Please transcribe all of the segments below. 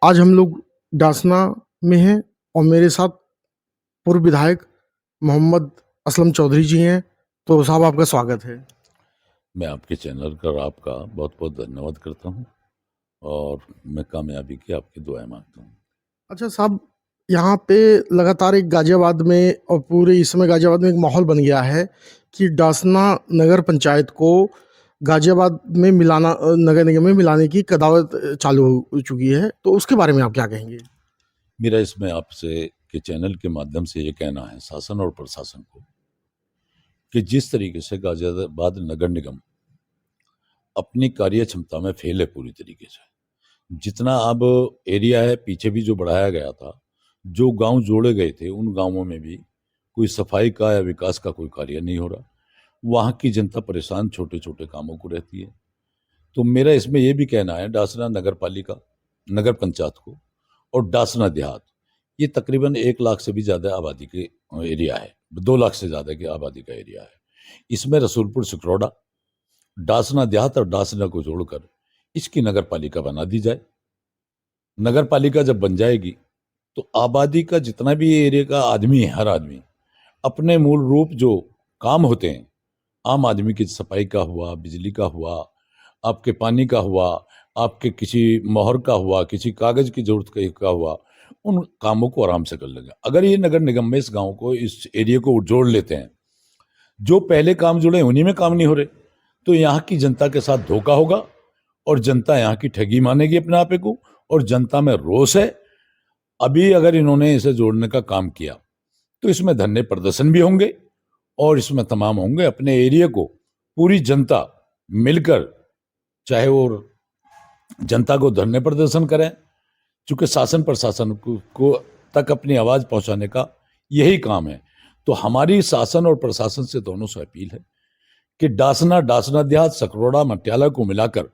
आज हम लोग डासना में हैं और मेरे साथ पूर्व विधायक मोहम्मद असलम चौधरी जी हैं। तो साहब आपका स्वागत है। मैं आपके चैनल का और आपका बहुत बहुत धन्यवाद करता हूँ और मैं कामयाबी की आपकी दुआएं मांगता हूँ। अच्छा साहब, यहाँ पे लगातार एक गाजियाबाद में और पूरे इस समय गाजियाबाद में एक माहौल बन गया है कि डासना नगर पंचायत को गाजियाबाद में नगर निगम में मिलाने की कदावत चालू हो चुकी है। तो उसके बारे में आप क्या कहेंगे? मेरा इसमें आपसे के चैनल के माध्यम से ये कहना है शासन और प्रशासन को कि जिस तरीके से गाजियाबाद नगर निगम अपनी कार्य क्षमता में फेल है पूरी तरीके से, जितना अब एरिया है पीछे भी जो बढ़ाया गया था, जो गांव जोड़े गए थे उन गांवों में भी कोई सफाई का या विकास का कोई कार्य नहीं हो रहा। वहां की जनता परेशान छोटे छोटे कामों को रहती है। तो मेरा इसमें यह भी कहना है डासना नगर पालिका नगर पंचायत को और डासना देहात, ये तकरीबन 1 लाख से भी ज़्यादा आबादी के एरिया है, 2 लाख से ज़्यादा की आबादी का एरिया है। इसमें रसूलपुर सिकरौड़ा, डासना देहात और डासना को जोड़कर इसकी नगर पालिका बना दी जाए। नगर पालिका जब बन जाएगी तो आबादी का जितना भी एरिया का आदमी है, हर आदमी अपने मूल रूप जो काम होते हैं आम आदमी की, सफाई का हुआ, बिजली का हुआ, आपके पानी का हुआ, आपके किसी मोहर का हुआ, किसी कागज की जरूरत का हुआ, उन कामों को आराम से कर लेगा। अगर ये नगर निगम में इस गांव को, इस एरिया को जोड़ लेते हैं, जो पहले काम जुड़े उन्हीं में काम नहीं हो रहे, तो यहाँ की जनता के साथ धोखा होगा और जनता यहाँ की ठगी मानेगी अपने आपे को और जनता में रोष है। अभी अगर इन्होंने इसे जोड़ने का काम किया तो इसमें धरने प्रदर्शन भी होंगे और इसमें तमाम होंगे। अपने एरिया को पूरी जनता मिलकर, चाहे वो जनता को धरने प्रदर्शन करें, चूंकि शासन प्रशासन को तक अपनी आवाज पहुंचाने का यही काम है। तो हमारी शासन और प्रशासन से दोनों से अपील है कि डासना देहात, सकरोड़ा, मटियाला को मिलाकर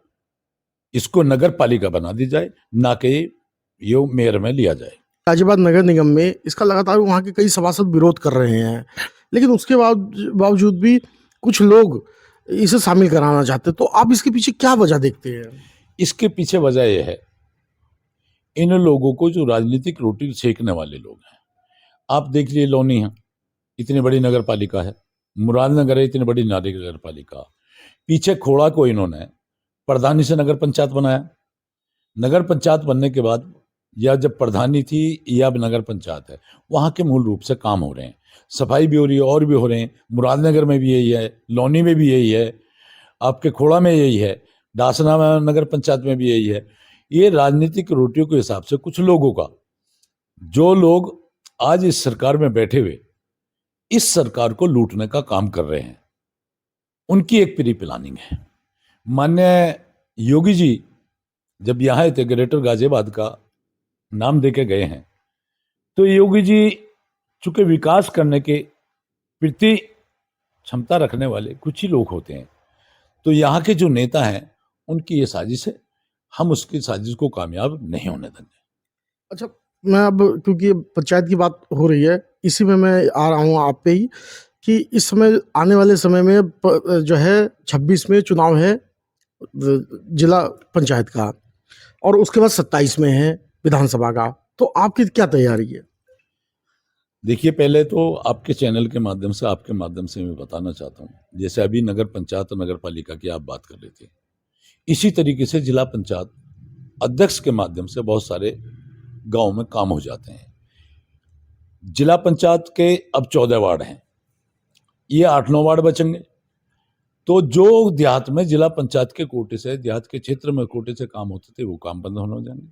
इसको नगर पालिका बना दी जाए, ना कि ये मेयर में लिया जाए। गाजियाबाद नगर निगम में इसका लगातार वहाँ के कई सभासद विरोध कर रहे हैं, लेकिन उसके बावजूद भी कुछ लोग इसे शामिल कराना चाहते हैं। तो आप इसके पीछे क्या वजह देखते हैं? इसके पीछे वजह यह है, इन लोगों को जो राजनीतिक रोटी सेकने वाले लोग हैं, आप देख लिए लोनी है, इतनी बड़ी नगर पालिका है, मुरादनगर है, इतनी बड़ी नगर पालिका, पीछे खोड़ा को इन्होंने प्रधानी से नगर पंचायत बनाया। नगर पंचायत बनने के बाद, या जब प्रधानी थी या अब नगर पंचायत है, वहां के मूल रूप से काम हो रहे हैं, सफाई भी हो रही है और भी हो रहे हैं। मुरादनगर में भी यही है, लोनी में भी यही है, आपके खोड़ा में यही है, डासना में नगर पंचायत में भी यही है। ये राजनीतिक रोटियों के हिसाब से कुछ लोगों का, जो लोग आज इस सरकार में बैठे हुए इस सरकार को लूटने का काम कर रहे हैं, उनकी एक प्री प्लानिंग है। माननीय योगी जी जब यहाँ आए थे, ग्रेटर गाजियाबाद का नाम देके गए हैं, तो योगी जी चूंकि विकास करने के प्रति क्षमता रखने वाले कुछ ही लोग होते हैं, तो यहाँ के जो नेता हैं उनकी ये साजिश है, हम उसकी साजिश को कामयाब नहीं होने देंगे। अच्छा, मैं अब क्योंकि पंचायत की बात हो रही है, इसी में मैं आ रहा हूँ आप पे ही कि इस समय आने वाले समय में जो है 26 में चुनाव है जिला पंचायत का, और उसके बाद 27 में है विधानसभा का। तो आपकी क्या तैयारी है? देखिए, पहले तो आपके चैनल के माध्यम से, आपके माध्यम से मैं बताना चाहता हूँ, जैसे अभी नगर पंचायत और नगर पालिका की आप बात कर रहे थे, इसी तरीके से जिला पंचायत अध्यक्ष के माध्यम से बहुत सारे गांव में काम हो जाते हैं। जिला पंचायत के अब 14 वार्ड हैं, ये 8-9 वार्ड बचेंगे। तो जो देहात में जिला पंचायत के कोटे से, देहात के क्षेत्र में कोटे से काम होते थे, वो काम बंद होने हो जाएंगे।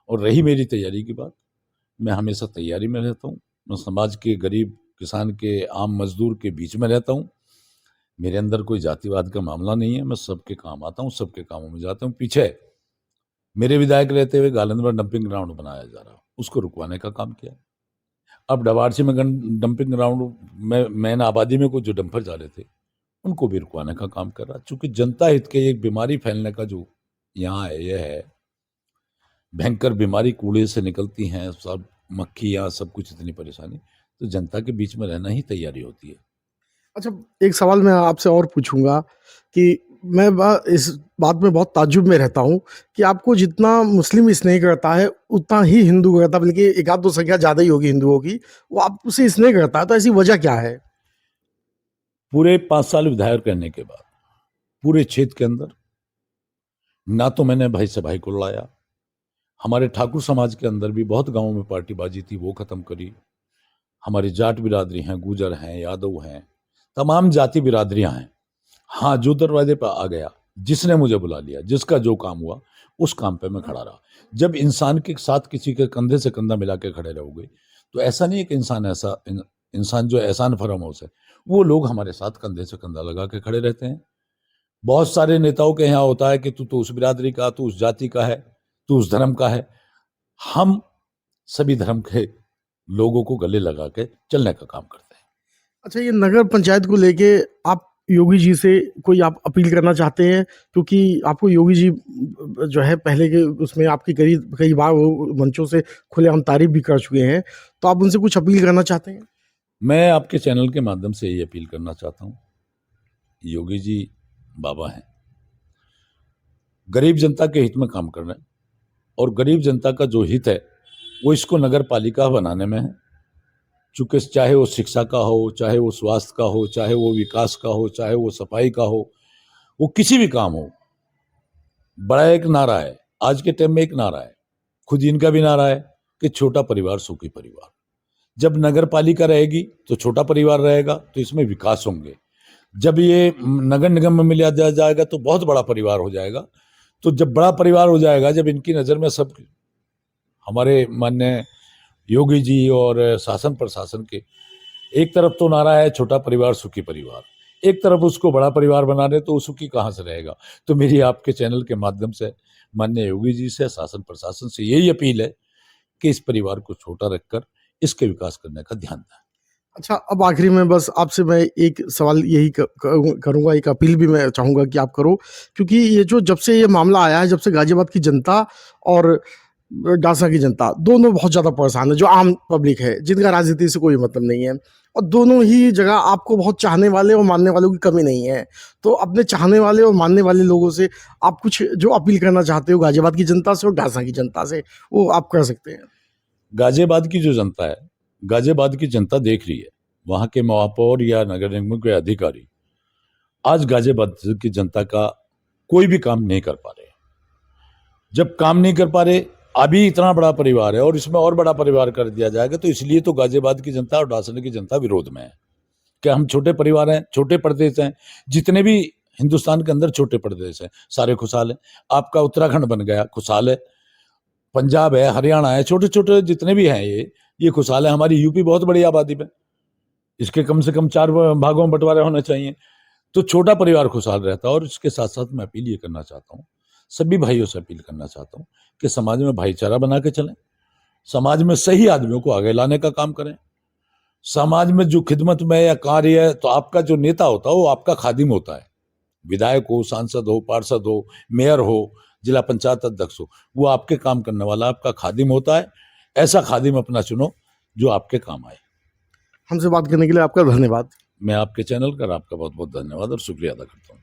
और रही मेरी तैयारी की बात, मैं हमेशा तैयारी में रहता हूँ। मैं समाज के गरीब किसान के, आम मजदूर के बीच में रहता हूँ। मेरे अंदर कोई जातिवाद का मामला नहीं है, मैं सबके काम आता हूँ, सबके कामों में जाता हूँ। पीछे मेरे विधायक रहते हुए गालंद में डंपिंग ग्राउंड बनाया जा रहा, उसको रुकवाने का काम किया। अब डबारसी में डंपिंग ग्राउंड में मैन आबादी में कुछ जो डंपर जा रहे थे, उनको भी रुकवाने का काम कर रहा। चूंकि जनता हित के एक बीमारी फैलने का जो यहाँ है, यह है भयंकर बीमारी, कूड़े से निकलती हैं सब, मक्खियाँ, सब कुछ, इतनी परेशानी, तो जनता के बीच में रहना ही तैयारी होती है। अच्छा, एक सवाल मैं आपसे और पूछूंगा कि मैं इस बात में बहुत ताज्जुब में रहता हूँ कि आपको जितना मुस्लिम स्नेह करता है उतना ही हिंदू करता है, बल्कि एक आध दो संख्या ज़्यादा ही होगी हिंदुओं की, वो आपसे स्नेह करता है, तो ऐसी वजह क्या है? पूरे 5 साल विधायक रहने के बाद पूरे क्षेत्र के अंदर ना तो मैंने भाई से भाई को लड़ाया, हमारे ठाकुर समाज के अंदर भी बहुत गांवों में पार्टीबाजी थी, वो खत्म करी। हमारी जाट बिरादरी हैं, गुजर हैं, यादव हैं, तमाम जाति बिरादरियां हैं। हाँ, जो दरवाजे पर आ गया, जिसने मुझे बुला लिया, जिसका जो काम हुआ उस काम पे मैं खड़ा रहा। जब इंसान के साथ किसी के कंधे से कंधा मिला के खड़े रहोगे तो ऐसा नहीं है कि इंसान जो एहसान फरामोश है, वो लोग हमारे साथ कंधे से कंधा लगा के खड़े रहते हैं। बहुत सारे नेताओं के यहाँ होता है कि तू तो उस बिरादरी का, तू उस जाति का है, तू उस धर्म का है। हम सभी धर्म के लोगों को गले लगा के चलने का काम करते हैं। अच्छा, ये नगर पंचायत को लेके आप योगी जी से कोई आप अपील करना चाहते हैं? क्योंकि आपको योगी जी जो है पहले के उसमें आपकी कई बार वो मंचों से खुलेआम तारीफ भी कर चुके हैं, तो आप उनसे कुछ अपील करना चाहते हैं? मैं आपके चैनल के माध्यम से ये अपील करना चाहता हूँ, योगी जी बाबा हैं, गरीब जनता के हित में काम कर रहे हैं, और गरीब जनता का जो हित है वो इसको नगर पालिका बनाने में है। चूंकि चाहे वो शिक्षा का हो, चाहे वो स्वास्थ्य का हो, चाहे वो विकास का हो, चाहे वो सफाई का हो, वो किसी भी काम हो, बड़ा एक नारा है, आज के टाइम में एक नारा है, खुद इनका भी नारा है कि छोटा परिवार सुखी परिवार। जब नगर पालिका रहेगी तो छोटा परिवार रहेगा, तो इसमें विकास होंगे। जब ये नगर निगम में मिला जाएगा तो बहुत बड़ा परिवार हो जाएगा। तो जब बड़ा परिवार हो जाएगा, जब इनकी नज़र में सब, हमारे माननीय योगी जी और शासन प्रशासन के, एक तरफ तो नारा है छोटा परिवार सुखी परिवार, एक तरफ उसको बड़ा परिवार बना रहे, तो सुखी कहाँ से रहेगा? तो मेरी आपके चैनल के माध्यम से माननीय योगी जी से, शासन प्रशासन से यही अपील है कि इस परिवार को छोटा रखकर इसके विकास करने का ध्यान दें। अच्छा, अब आखिरी में बस आपसे मैं एक सवाल यही करूँगा, एक अपील भी मैं चाहूँगा कि आप करो, क्योंकि ये जो जब से ये मामला आया है, जब से गाज़ियाबाद की जनता और डासा की जनता दोनों बहुत ज़्यादा परेशान है, जो आम पब्लिक है, जिनका राजनीति से कोई मतलब नहीं है, और दोनों ही जगह आपको बहुत चाहने वाले और मानने वालों की कमी नहीं है। तो अपने चाहने वाले और मानने वाले लोगों से आप कुछ जो अपील करना चाहते हो गाज़ियाबाद की जनता से और डासा की जनता से, वो आप कर सकते हैं। गाजियाबाद की जो जनता है, गाजियाबाद की जनता देख रही है, वहाँ के महापौर या नगर निगम के अधिकारी आज गाजियाबाद की जनता का कोई भी काम नहीं कर पा रहे। जब काम नहीं कर पा रहे, अभी इतना बड़ा परिवार है और इसमें और बड़ा परिवार कर दिया जाएगा, तो इसलिए तो गाजियाबाद की जनता और डासन की जनता विरोध में है कि हम छोटे परिवार हैं, छोटे प्रदेश हैं, जितने भी हिंदुस्तान के अंदर छोटे प्रदेश हैं सारे खुशहाल हैं। आपका उत्तराखंड बन गया, खुशहाल है, पंजाब है, हरियाणा है, छोटे छोटे जितने भी हैं ये खुशहाल है। हमारी यूपी बहुत बड़ी आबादी पे, इसके कम से कम 4 भागों में बंटवारे होने चाहिए, तो छोटा परिवार खुशहाल रहता है। और इसके साथ साथ मैं अपील ये करना चाहता हूँ, सभी भाइयों से अपील करना चाहता हूँ कि समाज में भाईचारा बना के चलें, समाज में सही आदमियों को आगे लाने का काम करें। समाज में जो खिदमत में या कार्य है, तो आपका जो नेता होता है वो आपका खादिम होता है, विधायक हो, सांसद हो, पार्षद हो, मेयर हो, जिला पंचायत अध्यक्ष हो, वो आपके काम करने वाला आपका खादिम होता है। ऐसा खादिम अपना चुनो जो आपके काम आए। हमसे बात करने के लिए आपका धन्यवाद। मैं आपके चैनल का आपका बहुत बहुत धन्यवाद और शुक्रिया अदा करता हूँ।